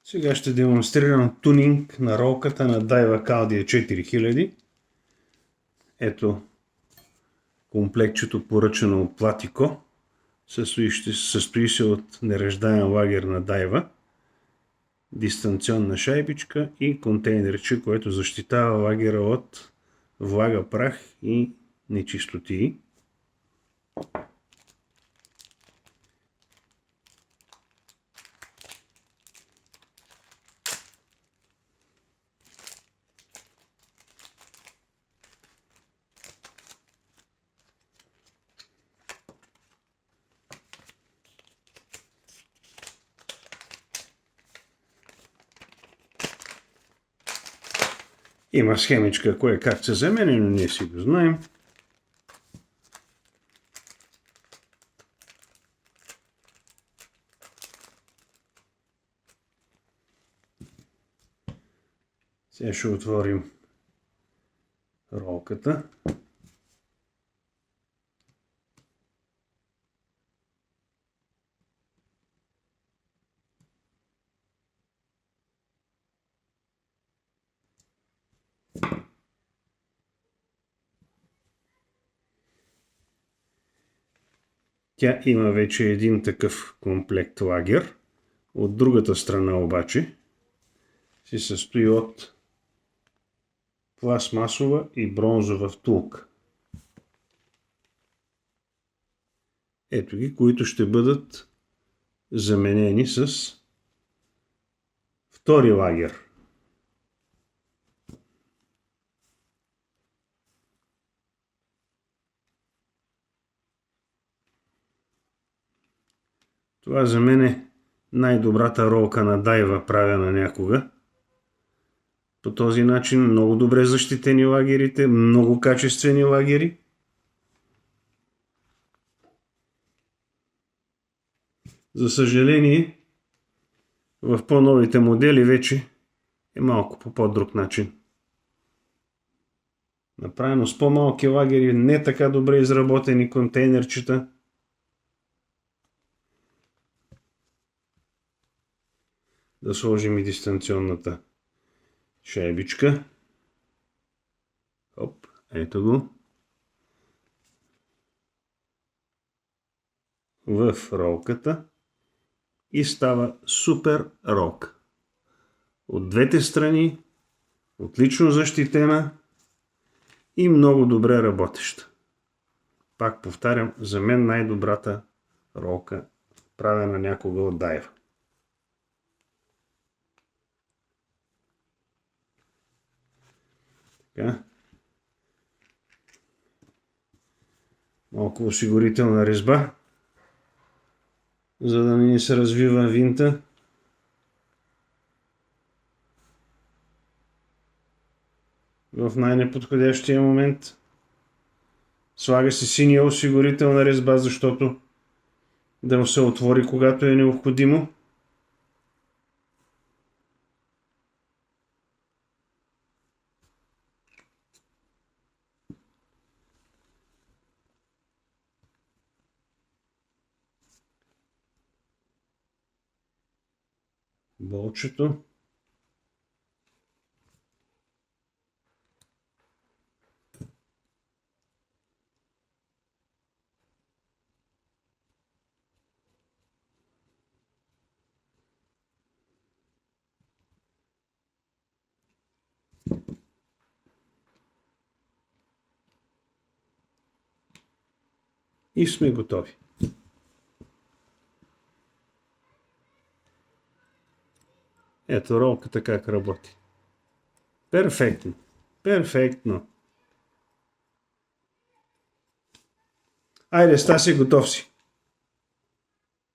Сега ще демонстрирам тунинг на ролката на Daiwa Caldia 4000. Ето комплектчето, поръчано от Platico. Състои се от нереждаем лагер на Daiwa, дистанционна шайбичка и контейнерче, което защитава лагера от влага, прах и нечистотии. Има схемичка кое как се замени, но ние си го знаем. Сега ще отворим ролката. Тя има вече един такъв комплект лагер. От другата страна обаче се състои от пластмасова и бронзова втулка. Ето ги, които ще бъдат заменени с втори лагер. Това за мен е най-добрата ролка на Daiwa, правена някога. По този начин много добре защитени лагерите, много качествени лагери. За съжаление, в по-новите модели вече е малко по по-друг начин. Направено с по-малки лагери, не така добре изработени контейнерчета. Да сложим и дистанционната шайбичка. Оп, ето го. В ролката и става супер ролка. От двете страни, отлично защитена и много добре работеща. Пак повтарям, за мен най-добрата ролка, правена някога от Daiwa. Така. Малко осигурителна резба, за да не ни се развива винта. В най-неподходящия момент слага се синя осигурителна резба, защото да му се отвори, когато е необходимо. Болчето. И сме готови. Ето ролката как работи. Перфектно. Перфектно. Айде, Стаси, готов си.